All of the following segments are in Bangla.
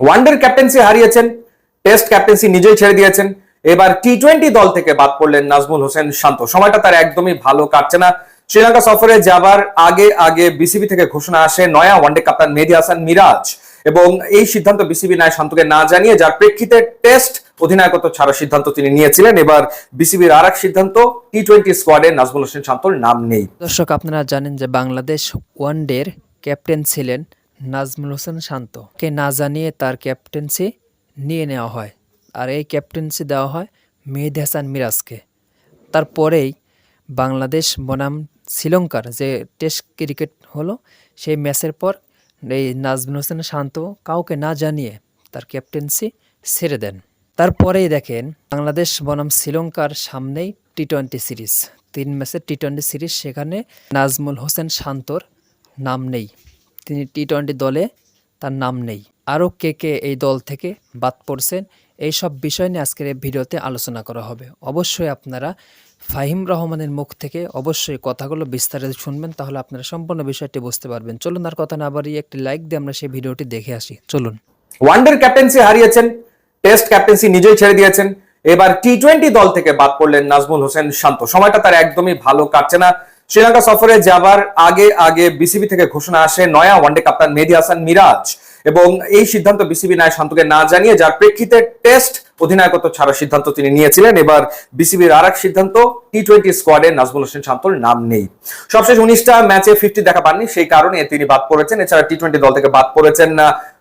ওয়ানডের ক্যাপ্টেন্সি হারিয়েছেন, টেস্ট ক্যাপ্টেন্সি নিজেই ছেড়ে দিয়েছেন। এবার টি-20 দল থেকে বাদ পড়লেন নাজমুল হোসেন শান্ত। সময়টা তার একদমই ভালো কাটছে না। শ্রীলঙ্কা সফরে যাবার আগে আগে বিসিবি থেকে ঘোষণা আসে নয়া ওয়ানডে কাপ্তান মেহেদী হাসান মিরাজ, এবং এই সিদ্ধান্ত বিসিবি নেয় শান্তকে না জানিয়ে, যার প্রেক্ষিতে টেস্ট অধিনায়কত্ব ছাড়ার সিদ্ধান্ত তিনি নিয়েছিলেন। এবার বিসিবির আর এক সিদ্ধান্ত, টি-20 স্কোয়াডে নাজমুল হোসেন শান্তর নাম নেই। দর্শক, আপনারা জানেন যে বাংলাদেশ ওয়ানডের ক্যাপ্টেন ছিলেন নাজমুল হোসেন শান্ত। কে না জানিয়ে তার ক্যাপ্টেন্সি নিয়ে নেওয়া হয়, আর এই ক্যাপ্টেন্সি দেওয়া হয় মেহেদী হাসান মিরাজকে। তারপরেই বাংলাদেশ বনাম শ্রীলঙ্কার যে টেস্ট ক্রিকেট হলো, সেই ম্যাচের পর এই নাজমুল হোসেন শান্ত কাউকে না জানিয়ে তার ক্যাপ্টেন্সি ছেড়ে দেন। তারপরেই দেখেন বাংলাদেশ বনাম শ্রীলঙ্কার সামনেই টি-20 সিরিজ, 3 ম্যাচের টি-20 সিরিজ, সেখানে নাজমুল হোসেন শান্তর নাম নেই। তিনি টি-20 দলে তার নাম নেই। আরও কে কে এই দল থেকে বাদ পড়ছেন, এই সব বিষয় নিয়ে আজকের এই ভিডিওতে আলোচনা করা হবে। অবশ্যই আপনারা ফাহিম রহমানের মুখ থেকে অবশ্যই কথাগুলো বিস্তারিত শুনবেন, তাহলে আপনারা সম্পূর্ণ বিষয়টি বুঝতে পারবেন। চলুন আর কথা না বাড়িয়ে একটি লাইক দিয়ে আমরা সেই ভিডিওটি দেখে আসি। চলুন। ওয়ানডের ক্যাপ্টেন্সি হারিয়েছেন, টেস্ট ক্যাপ্টেন্সি নিজেই ছেড়ে দিয়েছেন। এবার টি-20 দল থেকে বাদ পড়লেন নাজমুল হোসেন শান্ত। সময়টা তার একদমই ভালো কাটছে না। শ্রীলঙ্কা সফরে যাবার আগে আগে বিসিবি থেকে ঘোষণা আসে নয়া ওয়ানডে কাপ্তান মেহেদী হাসান মিরাজ, এবং এই সিদ্ধান্ত বিসিবি নেয় শান্তকে না জানিয়ে, যার প্রেক্ষিতে টেস্ট অধিনায়কত্ব ছাড়ার সিদ্ধান্ত তিনি নিয়েছিলেন। এবার বিসিবির আর এক সিদ্ধান্ত, টি-20 স্কোয়াডে নাজমুল হোসেন শান্তর নাম নেই। সবশেষ 19টা ম্যাচে 50 দেখা পাননি, সেই কারণে তিনি বাদ পড়েছেন। এছাড়া টি-20 দল থেকে বাদ পড়েছেন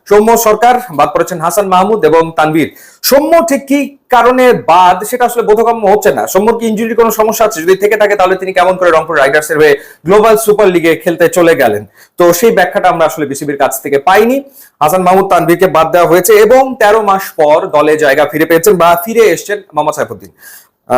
সৌম্য সরকার, বাদ পড়েছেন হাসান মাহমুদ এবং তানভীর। সৌম্য ঠিক কি কারণে বাদ সেটা আসলে বোধগম্য হচ্ছে না। সৌম্যর কি ইনজুরির কোনো সমস্যা আছে? যদি থেকে থাকে তাহলে তিনি কেমন করে রংপুর রাইডার্সের হয়ে গ্লোবাল সুপার লিগে খেলতে চলে গেলেন? তো সেই ব্যাখ্যাটা আমরা আসলে বিসিবির কাছ থেকে পাইনি। হাসান মাহমুদ, তানভীরকে বাদ দেওয়া হয়েছে এবং 13 মাস পর দলে জায়গা ফিরে পেয়েছেন বা ফিরে এসেছেন Mohammad Saifuddin.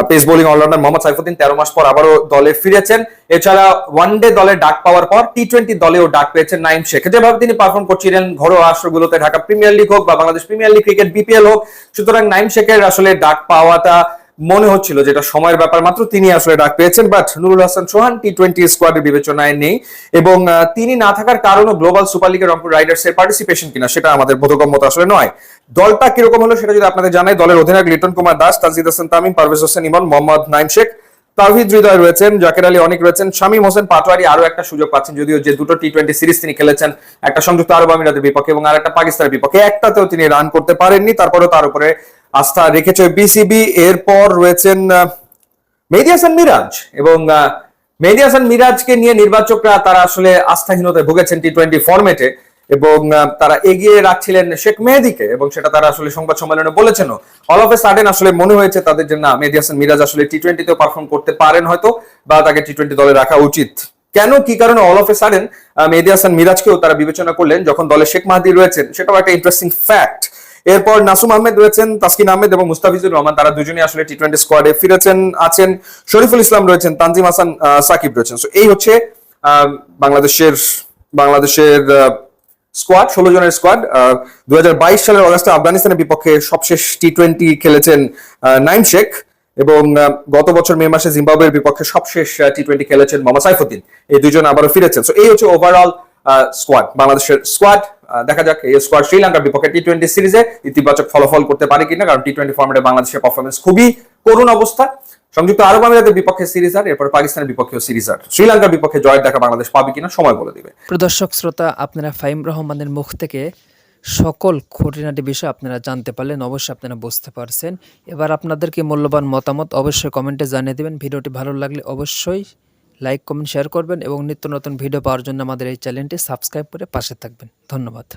Pace bowling allrounder Mohammad Saifuddin 13 মাস পর আবারও দলে ফিরেছেন। এছাড়া ওয়ানডে দলে ডাক পাওয়ার পর টি-20 দলেও ডাক পেয়েছেন নাইম শেখ। যেভাবে তিনি পারফর্ম করছিলেন ঘরোয়া আসরগুলোতে, ঢাকা প্রিমিয়ার লিগ হোক বা Bangladesh premier league cricket BPL হোক, সুতরাং নাইম শেখের আসলে ডাক পাওয়াটা মনে হচ্ছিল যেটা সময়ের ব্যাপার মাত্র, তিনি আসলে ডাক পেয়েছেন। বাট নুরুল হাসান সোহান টি-20 স্কোয়াডের বিবেচনায় নেই, এবং তিনি না থাকার কারণও গ্লোবাল সুপার লিগের রংপুর রাইডার্স এর পার্টিসিপেশন কিনা সেটা আমাদের বোধগম্যতা আসলে নয়। দলটা কিরকম হলো সেটা যদি আপনাদের জানাই, দলের অধিনায়ক লিটন কুমার দাস, তানজিদ হাসান তামিম, পারভেজ হোসেন ইমন, মোহাম্মদ নাইম শেখ, তাওহিদ হৃদয় রয়েছেন, জাকের আলী অনেক রয়েছেন, শামীম হোসেন পাটোয়ারি আরো একটা সুযোগ পাচ্ছেন, যদিও যে দুটো টি-20 সিরিজ তিনি খেলেছেন, একটা সংযুক্ত আরব আমিরাতের বিপক্ষে এবং আর একটা পাকিস্তানের বিপক্ষে, একটাতেও তিনি রান করতে পারেননি। তারপরেও তার উপরে আস্থা রেখেছে বিসিবি। এরপর রয়েছেন মেহেদী হাসান মিরাজ, এবং মেহেদী হাসান মিরাজকে নিয়ে নির্বাচকরা তারা আসলে আস্থাহীনতায় ভুগেছেন টি-20 ফরম্যাটে, এবং তারা এগিয়ে রাখছিলেন শেখ মেহেদীকে, এবং সেটা তারা আসলে সংবাদ সম্মেলনে বলেছেন। অল অফ এ সাডেন আসলে মনে হয়েছে তাদের যে না, মেহেদী হাসান মিরাজ আসলে টি-20তেও পারফর্ম করতে পারেন হয়তো, বা তাকে টি-20 দলে রাখা উচিত। কেন, কি কারণে অল অফ এ সাডেন মেহেদী হাসান মিরাজকেও তারা বিবেচনা করলেন যখন দলে শেখ মাহাদি রয়েছেন, সেটাও একটা ইন্টারেস্টিং ফ্যাক্ট। এরপর নাসুম আহমেদ রয়েছেন, তাসকিন আহমেদ এবং মুস্তাফিজুর রহমান, তারা দুজনেই আসলে টি-20 স্কোয়াডে ফিরেছেন আছেন। শরীফুল ইসলাম রয়েছেন, তানজিম হাসান সাকিব রয়েছেন। সো এই হচ্ছে বাংলাদেশের স্কোয়াড, 16 জনের স্কোয়াড। 2022 সালের অগাস্টে আফগানিস্তানের বিপক্ষে সবশেষ টি-20 খেলেছেন নাইম শেখ, এবং গত বছর মে মাসে জিম্বাবুয়ের বিপক্ষে সবশেষ টি-20 খেলেছেন মোহাম্মদ সাইফুদ্দিন। এই দুজন আবারও ফিরেছেন। সো এই হচ্ছে ওভারঅল স্কোয়াড, বাংলাদেশের স্কোয়াড। দেখা যাক এই স্কোয়াড শ্রীলঙ্কার বিপক্ষে টি-20 সিরিজে ইতিবাচক ফলাফল করতে পারে কিনা, কারণ টি-20 ফরম্যাটে বাংলাদেশের পারফরমেন্স খুবই করুণ অবস্থা। সংযুক্ত আরব আমিরাতের বিপক্ষে সিরিজ আর এরপর পাকিস্তানের বিপক্ষে সিরিজ আর, শ্রীলঙ্কার বিপক্ষে জয়ের দেখা বাংলাদেশ পাবে কিনা সময় বলে দিবে। প্রদর্শক শ্রোতা, আপনারা ফাহিম রহমানের মুখ থেকে সকল খুঁটিনাটি বিষয় আপনারা জানতে পারলেন, অবশ্যই আপনারা বুঝতে পারছেন। এবার আপনাদেরকে মূল্যবান মতামত অবশ্যই কমেন্টে জানিয়ে দেবেন। ভিডিওটি ভালো লাগলে অবশ্যই লাইক, কমেন্ট, শেয়ার করবেন এবং নিত্য নতুন ভিডিও পাওয়ার জন্য আমাদের এই চ্যানেলটি সাবস্ক্রাইব করে পাশে থাকবেন। ধন্যবাদ।